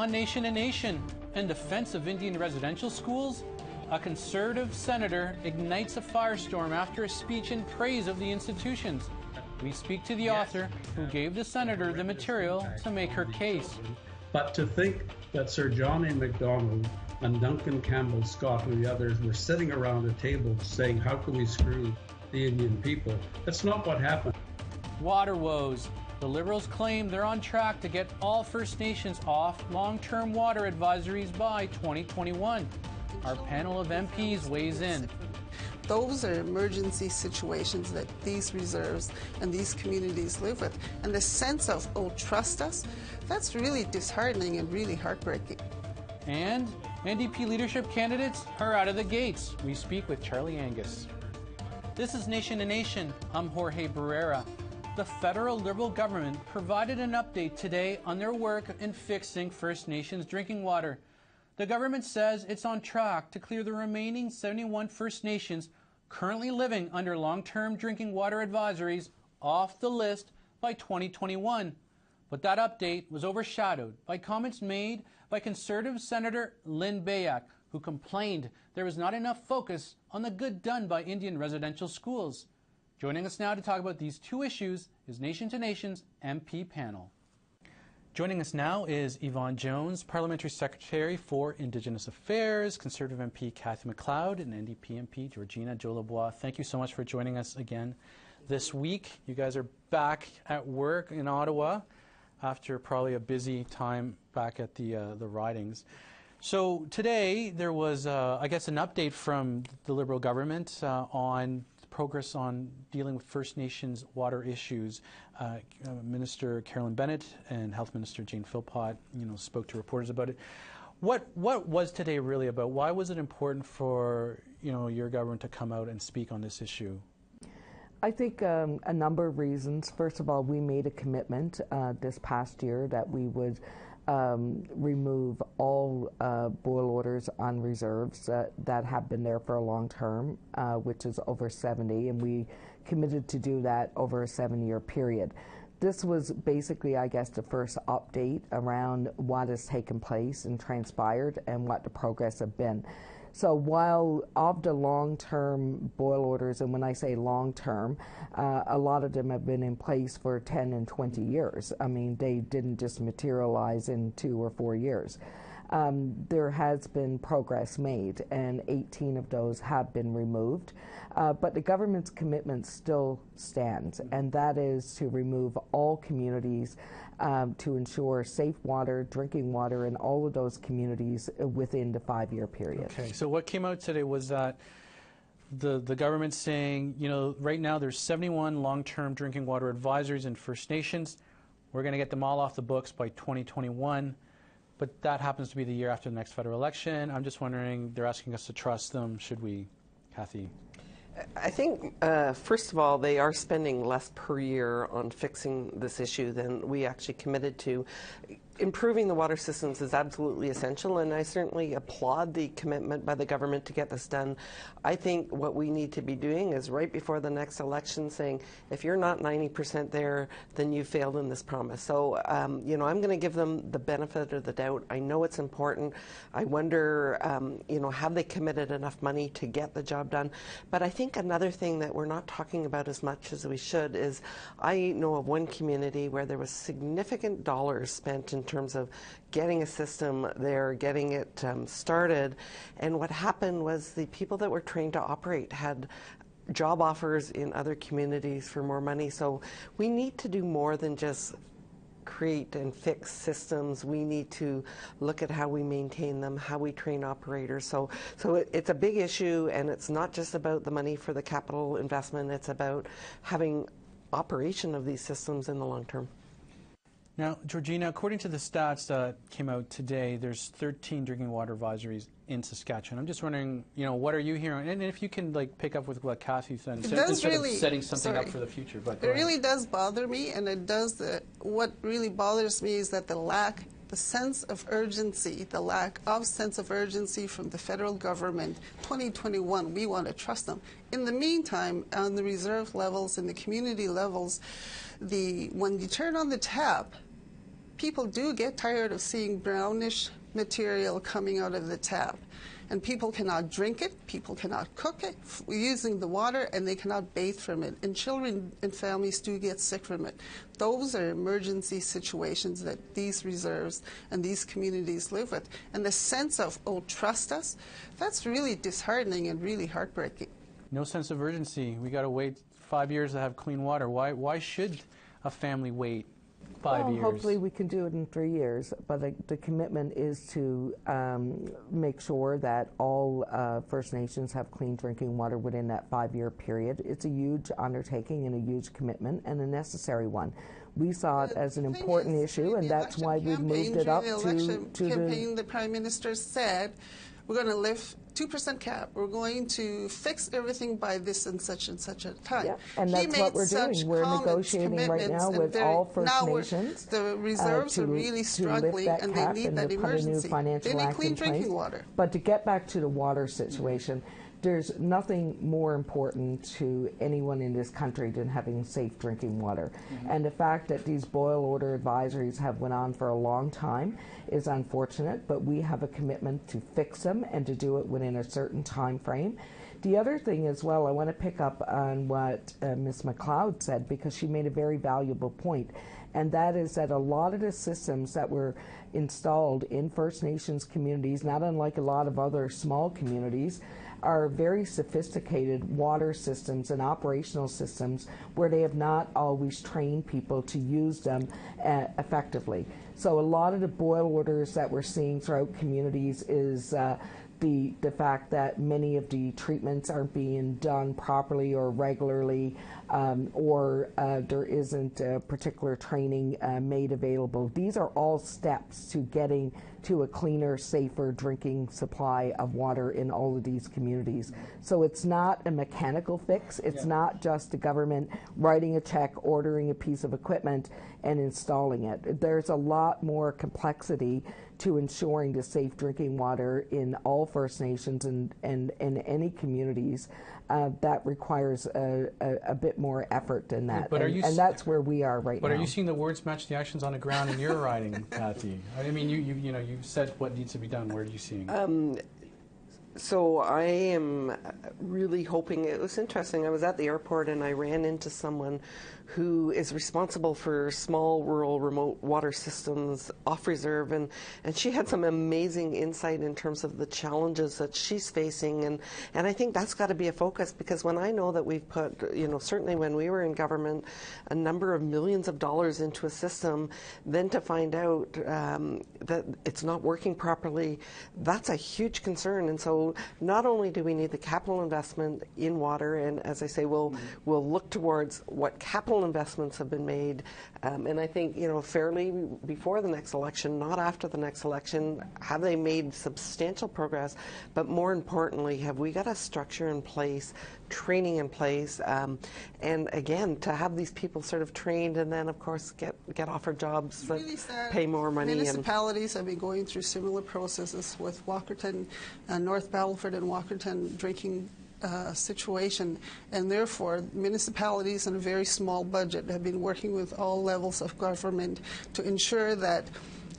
on NationToNation. In defense of Indian residential schools, a Conservative senator ignites a firestorm after a speech in praise of the institutions. We speak to the author who gave the senator the material to make her case. But to think that Sir John A. Macdonald and Duncan Campbell Scott and the others were sitting around a table saying, how can we screw the Indian people? That's not what happened. Water woes. The Liberals claim they're on track to get all First Nations off long-term water advisories by 2021. Our panel of MPs weighs in. Those are emergency situations that these reserves and these communities live with. And the sense of, oh, trust us, that's really disheartening and really heartbreaking. And NDP leadership candidates are out of the gates. We speak with Charlie Angus. This is NationToNation. I'm Jorge Barrera. The federal Liberal government provided an update today on their work in fixing First Nations drinking water. The government says it's on track to clear the remaining 71 First Nations currently living under long-term drinking water advisories off the list by 2021. But that update was overshadowed by comments made by Conservative Senator Lynn Beyak, who complained there was not enough focus on the good done by Indian residential schools. Joining us now to talk about these two issues is NationToNation's MP panel. Joining us now is Yvonne Jones, Parliamentary Secretary for Indigenous Affairs, Conservative MP Cathy McLeod, and NDP MP Georgina Jolibois. Thank you so much for joining us again this week. You guys are back at work in Ottawa after probably a busy time back at the ridings. So today there was, I guess, an update from the Liberal government on progress on dealing with First Nations water issues. Minister Carolyn Bennett and Health Minister Jane Philpott, spoke to reporters about it. What was today really about? Why was it important for your government to come out and speak on this issue? I think a number of reasons. First of all, we made a commitment this past year that we would remove all boil orders on reserves that have been there for a long term, which is over 70, and we committed to do that over a 7-year period. This was basically, I guess, the first update around what has taken place and transpired and what the progress have been. So while of the long-term boil orders, and when I say long-term, a lot of them have been in place for 10 and 20 years. I mean, they didn't just materialize in 2 or 4 years. There has been progress made, and 18 of those have been removed. But the government's commitment still stands, and that is to remove all communities to ensure safe water, drinking water in all of those communities within the 5-year period. Okay, so what came out today was that the government saying, right now there's 71 long-term drinking water advisories in First Nations. We're going to get them all off the books by 2021. But that happens to be the year after the next federal election. I'm just wondering, they're asking us to trust them. Should we, Cathy? I think, first of all, they are spending less per year on fixing this issue than we actually committed to. Improving the water systems is absolutely essential, and I certainly applaud the commitment by the government to get this done. I think what we need to be doing is right before the next election saying, if you're not 90% there, then you failed in this promise. So, I'm going to give them the benefit of the doubt. I know it's important. I wonder, have they committed enough money to get the job done? But I think another thing that we're not talking about as much as we should is, I know of one community where there was significant dollars spent in terms of getting a system there, getting it started. And what happened was the people that were trained to operate had job offers in other communities for more money. So we need to do more than just create and fix systems. We need to look at how we maintain them, how we train operators. So it's a big issue, and it's not just about the money for the capital investment. It's about having operation of these systems in the long term. Now, Georgina, according to the stats that came out today, there's 13 drinking water advisories in Saskatchewan. I'm just wondering, what are you hearing? And if you can pick up with what Cathy said, instead of setting something up for the future. But it really does bother me, and what really bothers me is that the sense of urgency, the lack of sense of urgency from the federal government. 2021, we want to trust them. In the meantime, on the reserve levels and the community levels, when you turn on the tap, people do get tired of seeing brownish material coming out of the tap. And people cannot drink it, people cannot cook it using the water, and they cannot bathe from it. And children and families do get sick from it. Those are emergency situations that these reserves and these communities live with. And the sense of, oh, trust us, that's really disheartening and really heartbreaking. No sense of urgency. We got to wait 5 years to have clean water. Why should a family wait 5 years? Hopefully we can do it in 3 years, but the commitment is to make sure that all First Nations have clean drinking water within that 5-year period. It's a huge undertaking and a huge commitment and a necessary one. We saw it as an important issue, and that's why we moved it up to the Prime Minister said, we're going to lift 2% cap. We're going to fix everything by this and such a time. Yeah, and that's what we're doing. We're negotiating right now with all First Nations. The reserves are really struggling, and they need that emergency. They need clean drinking water. But to get back to the water situation, there's nothing more important to anyone in this country than having safe drinking water. And the fact that these boil order advisories have went on for a long time is unfortunate, but we have a commitment to fix them and to do it within a certain time frame. The other thing as well, I want to pick up on what Ms. McLeod said, because she made a very valuable point, and that is that a lot of the systems that were installed in First Nations communities, not unlike a lot of other small communities, are very sophisticated water systems and operational systems where they have not always trained people to use them effectively. So a lot of the boil orders that we're seeing throughout communities is the fact that many of the treatments aren't being done properly or regularly, or there isn't particular training made available. These are all steps to getting to a cleaner, safer drinking supply of water in all of these communities. So it's not a mechanical fix. It's not just the government writing a check, ordering a piece of equipment, and installing it. There's a lot more complexity to ensuring the safe drinking water in all First Nations and in any communities that requires a bit more effort than that. But and that's where we are right now. But are you seeing the words match the actions on the ground in your riding, Cathy? I mean, you said what needs to be done. Where are you seeing? So I am really hoping. It was interesting. I was at the airport and I ran into someone who is responsible for small rural remote water systems off reserve, and she had some amazing insight in terms of the challenges that she's facing, and I think that's got to be a focus, because when I know that we've put, certainly when we were in government, a number of millions of dollars into a system, then to find out that it's not working properly, that's a huge concern. And so not only do we need the capital investment in water, and as I say, we'll look towards what capital investments have been made, and I think fairly before the next election, not after the next election. Have they made substantial progress? But more importantly, have we got a structure in place, training in place, and again, to have these people sort of trained, and then of course get offered jobs that really pay more money. Municipalities have been going through similar processes with Walkerton, North Battleford and Walkerton drinking situation, and therefore municipalities on a very small budget have been working with all levels of government to ensure that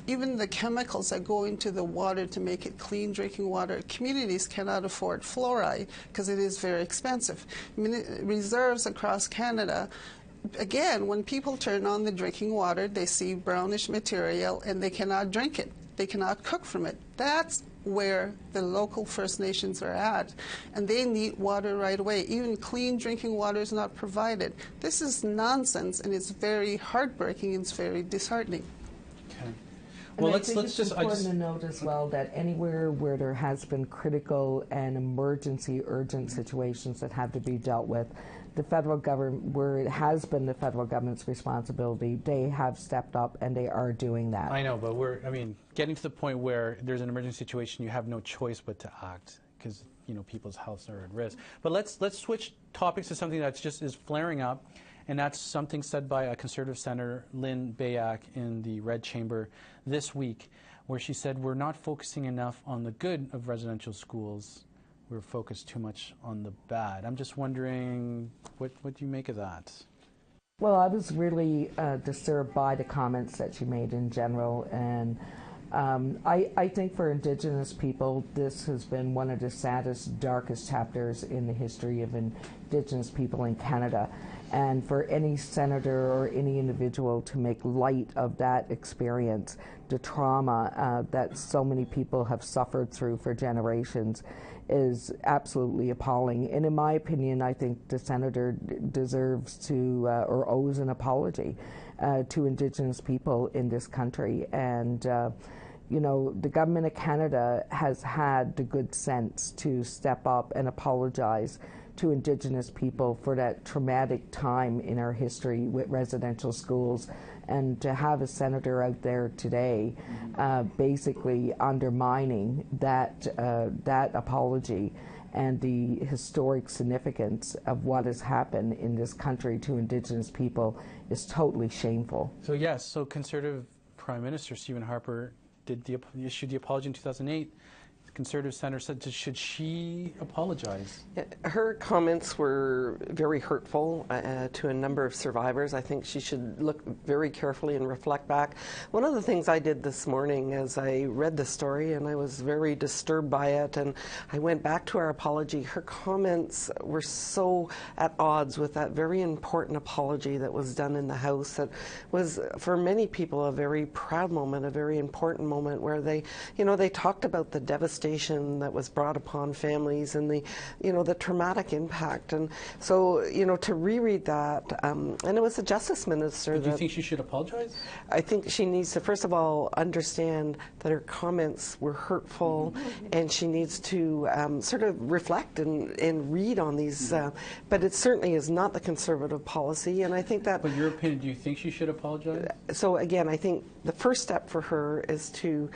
even the chemicals that go into the water to make it clean drinking water, communities cannot afford fluoride because it is very expensive. Reserves across Canada, again, when people turn on the drinking water, they see brownish material and they cannot drink it. They cannot cook from it. That's where the local First Nations are at, and they need water right away. Even clean drinking water is not provided. This is nonsense, and it's very heartbreaking. It's very disheartening. Okay. Well, let's just. It's important to note as well that anywhere where there has been critical and emergency, urgent situations that have to be dealt with, the federal government, where it has been the federal government's responsibility, they have stepped up and they are doing that. I know, but getting to the point where there's an emergency situation, you have no choice but to act because people's healths are at risk. But let's switch topics to something that's is flaring up, and that's something said by a Conservative Senator Lynn Beyak in the Red Chamber this week, where she said we're not focusing enough on the good of residential schools. We're focused too much on the bad. I'm just wondering, what do you make of that? Well, I was really disturbed by the comments that she made in general, and I think for Indigenous people, this has been one of the saddest, darkest chapters in the history of Indigenous people in Canada. And for any senator or any individual to make light of that experience, the trauma that so many people have suffered through for generations, is absolutely appalling. And in my opinion, I think the senator deserves to or owes an apology to Indigenous people in this country. And you know, the government of Canada has had the good sense to step up and apologize to Indigenous people for that traumatic time in our history with residential schools, and to have a senator out there today basically undermining that apology and the historic significance of what has happened in this country to Indigenous people is totally shameful. So yes, so Conservative Prime Minister Stephen Harper issued the apology in 2008. The Conservative Senator said, should she apologize? Her comments were very hurtful to a number of survivors. I think she should look very carefully and reflect back. One of the things I did this morning as I read the story, and I was very disturbed by it, and I went back to our apology. Her comments were so at odds with that very important apology that was done in the House, that was for many people a very proud moment, a very important moment, where they, you know, they talked about the devastation that was brought upon families and the, you know, the traumatic impact. And so, you know, to reread that, and it was the Justice Minister. Do you think she should apologize? I think she needs to, first of all, understand that her comments were hurtful, and she needs to sort of reflect and read on these. But it certainly is not the Conservative policy, and I think that. But your opinion, do you think she should apologize? So again, I think the first step for her is to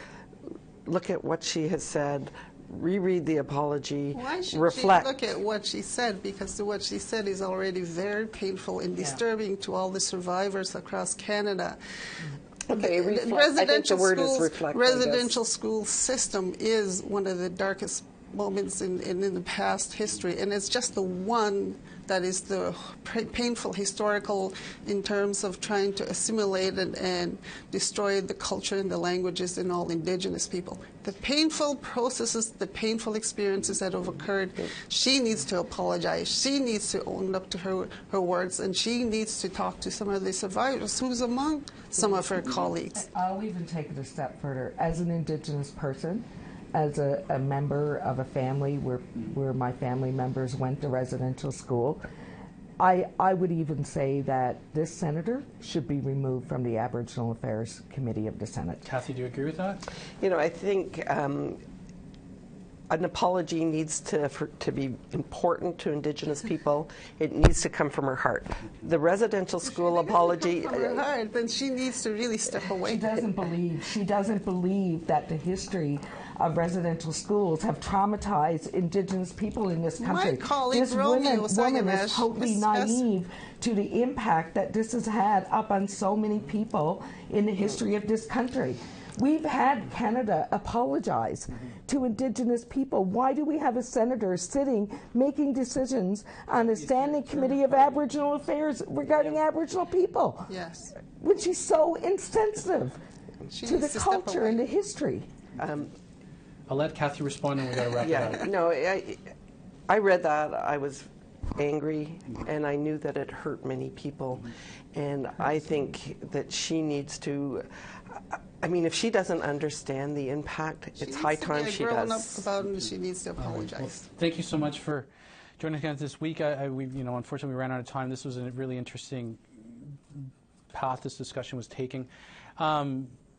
look at what she has said, reread the apology, Why should reflect. she look at what she said? Because what she said is already very painful and disturbing to all the survivors across Canada. Okay, reflect. I think the word is reflect. Residential school system is one of the darkest moments in the past history, and it's just the one that is the painful historical in terms of trying to assimilate and destroy the culture and the languages in all Indigenous people. The painful processes, the painful experiences that have occurred, she needs to apologize. She needs to own up to her words, and she needs to talk to some of the survivors who's among some of her colleagues. I'll even take it a step further. As an Indigenous person, as a member of a family where my family members went to residential school, I would even say that this senator should be removed from the Aboriginal Affairs Committee of the Senate. Cathy, do you agree with that? You know, I think an apology needs to be important to Indigenous people. It needs to come from her heart. The residential school apology. From her heart, then she needs to really step away. She doesn't believe that the history of residential schools have traumatized Indigenous people in this country. My colleague this Romeo woman is totally naive to the impact that this has had upon so many people in the history of this country. We've had Canada apologize to Indigenous people. Why do we have a senator sitting making decisions on a standing committee of Aboriginal affairs regarding Aboriginal people? Yes. When she's so insensitive to the step culture away. and the history. I'll let Cathy respond and we got to wrap it up. No, I read that. I was angry, and I knew that it hurt many people. And I think that she needs to, I mean, if she doesn't understand the impact, it's high time she does. About it, she needs to apologize. Well, thank you so much for joining us this week. Unfortunately, we ran out of time. This was a really interesting path this discussion was taking.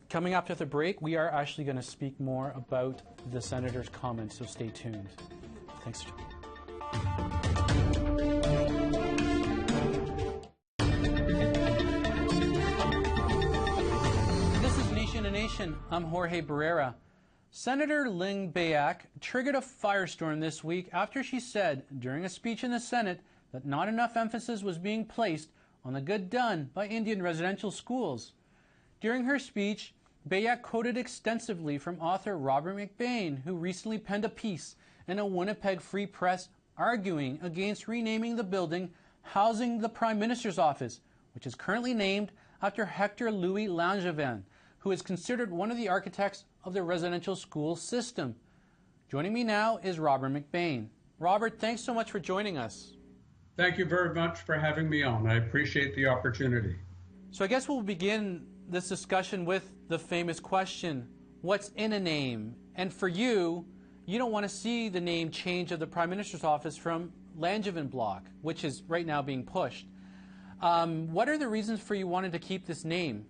Coming up after the break, we are actually going to speak more about the Senator's comments, so stay tuned. Thanks for This is NationToNation. I'm Jorge Barrera. Senator Lynn Beyak triggered a firestorm this week after she said during a speech in the Senate that not enough emphasis was being placed on the good done by Indian residential schools. During her speech, Beyak quoted extensively from author Robert MacBain, who recently penned a piece in a Winnipeg Free Press arguing against renaming the building housing the Prime Minister's office, which is currently named after Hector Louis Langevin, who is considered one of the architects of the residential school system. Joining me now is Robert MacBain. Robert, thanks so much for joining us. Thank you very much for having me on. I appreciate the opportunity. So I guess we'll begin this discussion with the famous question, what's in a name? And for you, you don't want to see the name change of the Prime Minister's office from Langevin Block, which is right now being pushed. What are the reasons for you wanting to keep this name?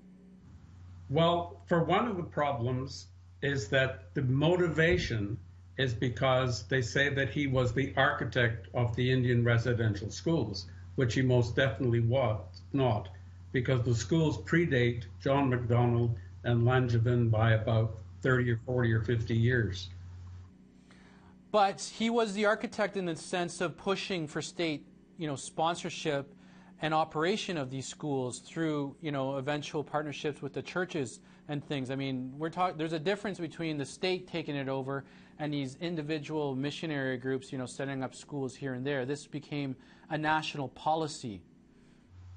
Well, for one of the problems is that the motivation is because they say that he was the architect of the Indian residential schools, which he most definitely was not, because the schools predate John MacDonald and Langevin by about 30 or 40 or 50 years. But he was the architect in the sense of pushing for state, sponsorship and operation of these schools through, eventual partnerships with the churches and things. I mean, there's a difference between the state taking it over and these individual missionary groups, setting up schools here and there. This became a national policy.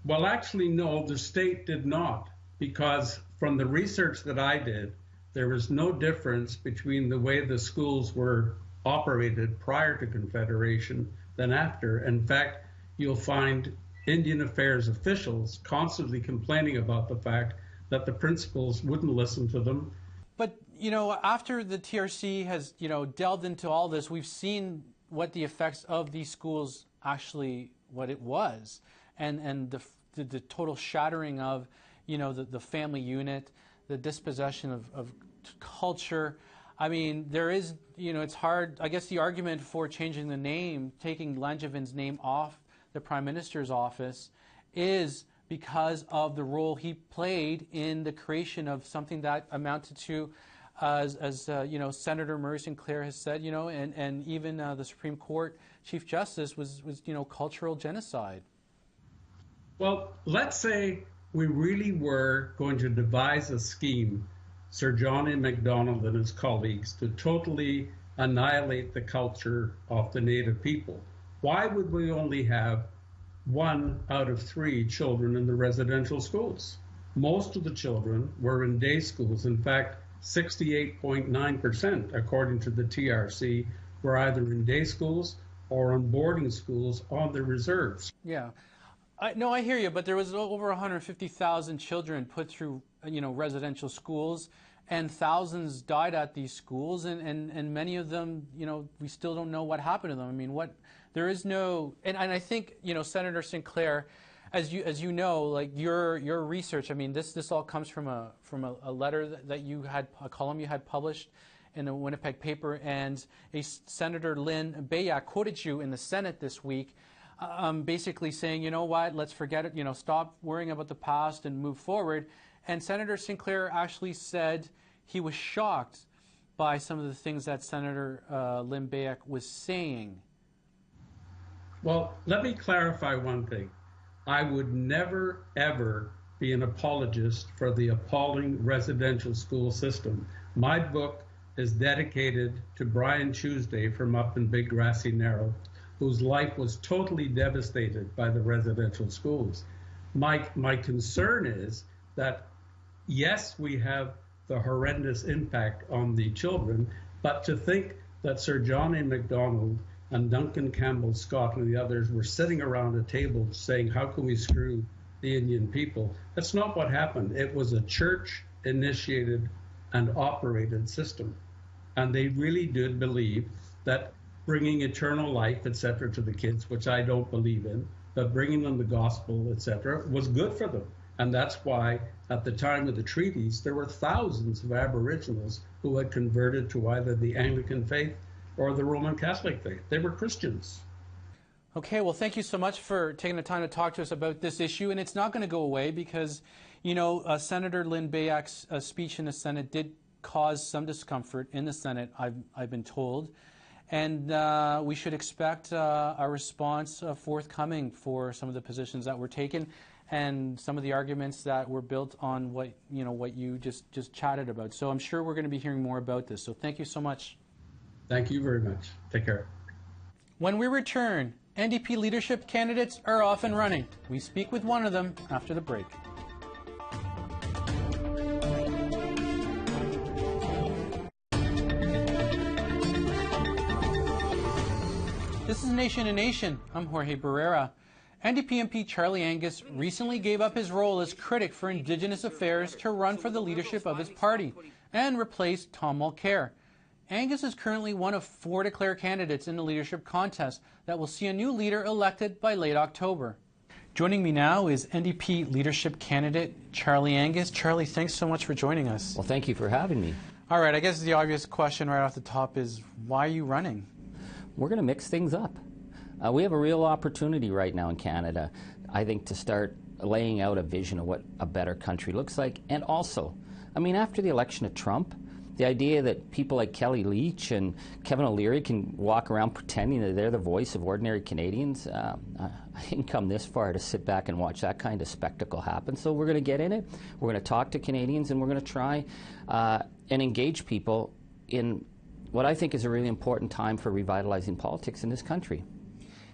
Well, actually, no, the state did not, because from the research that I did, there was no difference between the way the schools were operated prior to Confederation than after. In fact, you'll find Indian Affairs officials constantly complaining about the fact that the principals wouldn't listen to them. But, after the TRC has, delved into all this, we've seen what the effects of these schools actually, what it was, and the total shattering of, the family unit, the dispossession of culture. I mean, there is, it's hard. I guess the argument for changing the name, taking Langevin's name off the Prime Minister's office, is because of the role he played in the creation of something that amounted to, as Senator Murray Sinclair has said, and even the Supreme Court Chief Justice was cultural genocide. Well, let's say we really were going to devise a scheme, Sir John A. Macdonald and his colleagues, to totally annihilate the culture of the Native people. Why would we only have 1 out of 3 children in the residential schools? Most of the children were in day schools. In fact, 68.9%, according to the TRC, were either in day schools or in boarding schools on the reserves. Yeah. I hear you, but there was over 150,000 children put through, residential schools, and thousands died at these schools, and many of them, we still don't know what happened to them. I mean, there is no, and I think, Senator Sinclair, as you know, like your research, I mean, this all comes from a letter that you had, a column you had published in a Winnipeg paper, and Senator Lynn Beyak quoted you in the Senate this week, basically saying, you know what, let's forget it, stop worrying about the past and move forward. And Senator Sinclair actually said he was shocked by some of the things that Senator Lynn Beyak was saying. Well, let me clarify one thing. I would never, ever be an apologist for the appalling residential school system. My book is dedicated to Brian Tuesday from up in Big Grassy Narrow, whose life was totally devastated by the residential schools. My concern is that, yes, we have the horrendous impact on the children, but to think that Sir John A. Macdonald and Duncan Campbell Scott and the others were sitting around a table saying, how can we screw the Indian people? That's not what happened. It was a church-initiated and operated system. And they really did believe that bringing eternal life, etc., to the kids, which I don't believe in, but bringing them the gospel, etc., was good for them. And that's why, at the time of the treaties, there were thousands of Aboriginals who had converted to either the Anglican faith or the Roman Catholic faith. They were Christians. Okay, well, thank you so much for taking the time to talk to us about this issue. And it's not going to go away because, Senator Lynn Beyak's speech in the Senate did cause some discomfort in the Senate, I've been told. And we should expect a response forthcoming for some of the positions that were taken and some of the arguments that were built on what you just chatted about. So I'm sure we're going to be hearing more about this. So thank you so much. Thank you very much. Take care. When we return, NDP leadership candidates are off and running. We speak with one of them after the break. This is Nation to Nation. I'm Jorge Barrera. NDP MP Charlie Angus recently gave up his role as critic for Indigenous affairs to run for the leadership of his party and replace Tom Mulcair. Angus is currently one of 4 declared candidates in the leadership contest that will see a new leader elected by late October. Joining me now is NDP leadership candidate Charlie Angus. Charlie, thanks so much for joining us. Well, thank you for having me. All right, I guess the obvious question right off the top is, why are you running? We're going to mix things up. We have a real opportunity right now in Canada, I think, to start laying out a vision of what a better country looks like. And also, I mean, after the election of Trump, the idea that people like Kelly Leach and Kevin O'Leary can walk around pretending that they're the voice of ordinary Canadians, I didn't come this far to sit back and watch that kind of spectacle happen. So we're going to get in it, we're going to talk to Canadians, and we're going to try and engage people in what I think is a really important time for revitalizing politics in this country.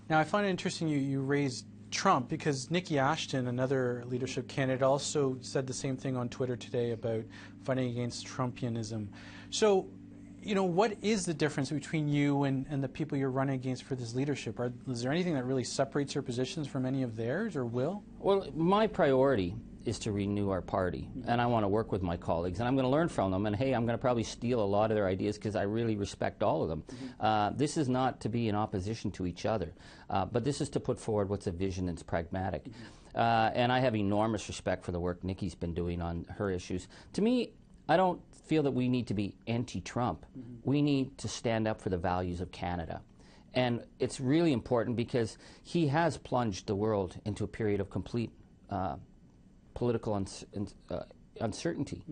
Now, I find it interesting you raised Trump, because Nikki Ashton, another leadership candidate, also said the same thing on Twitter today about fighting against Trumpianism. So, you know, what is the difference between you and the people you're running against for this leadership? Is there anything that really separates your positions from any of theirs, or will? Well, my priority is to renew our party, and I want to work with my colleagues, and I'm going to learn from them, and hey, I'm going to probably steal a lot of their ideas because I really respect all of them. This is not to be in opposition to each other, but this is to put forward what's a vision that's pragmatic. And I have enormous respect for the work Nikki's been doing on her issues. To me, I don't feel that we need to be anti-Trump. We need to stand up for the values of Canada. And it's really important because he has plunged the world into a period of complete political uncertainty.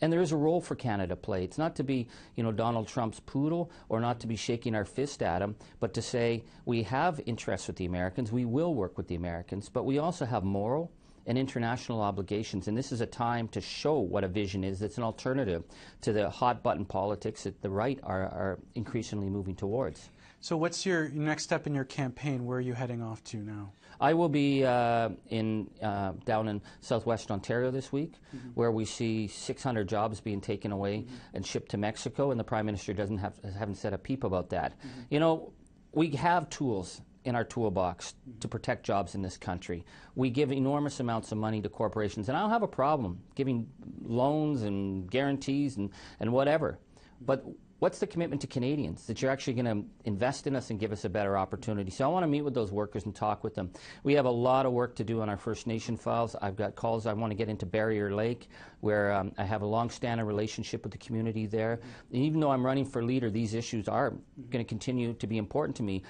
And there is a role for Canada to play. It's not to be, you know, Donald Trump's poodle, or not to be shaking our fist at him, but to say we have interests with the Americans, we will work with the Americans, but we also have moral and international obligations, and this is a time to show what a vision is that's an alternative to the hot-button politics that the right are increasingly moving towards. So what's your next step in your campaign? Where are you heading off to now? I will be down in southwest Ontario this week, where we see 600 jobs being taken away and shipped to Mexico, and the Prime Minister haven't said a peep about that. You know, we have tools in our toolbox to protect jobs in this country. We give enormous amounts of money to corporations, and I don't have a problem giving loans and guarantees and whatever. But what's the commitment to Canadians that you're actually going to invest in us and give us a better opportunity? So I want to meet with those workers and talk with them. We have a lot of work to do on our First Nation files. I've got calls. I want to get into Barrier Lake, where I have a long-standing relationship with the community there. And even though I'm running for leader, these issues are going to continue to be important to me.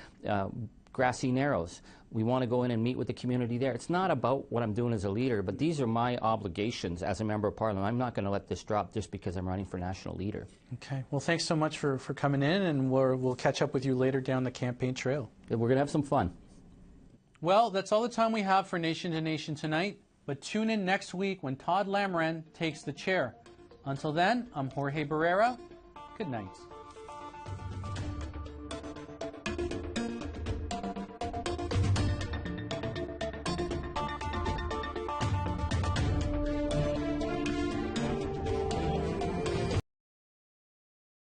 Grassy Narrows. We want to go in and meet with the community there. It's not about what I'm doing as a leader, but these are my obligations as a member of Parliament. I'm not going to let this drop just because I'm running for national leader. Okay. Well, thanks so much for coming in, and we'll catch up with you later down the campaign trail. Yeah, we're going to have some fun. Well, that's all the time we have for Nation to Nation tonight, but tune in next week when Todd Lamren takes the chair. Until then, I'm Jorge Barrera. Good night.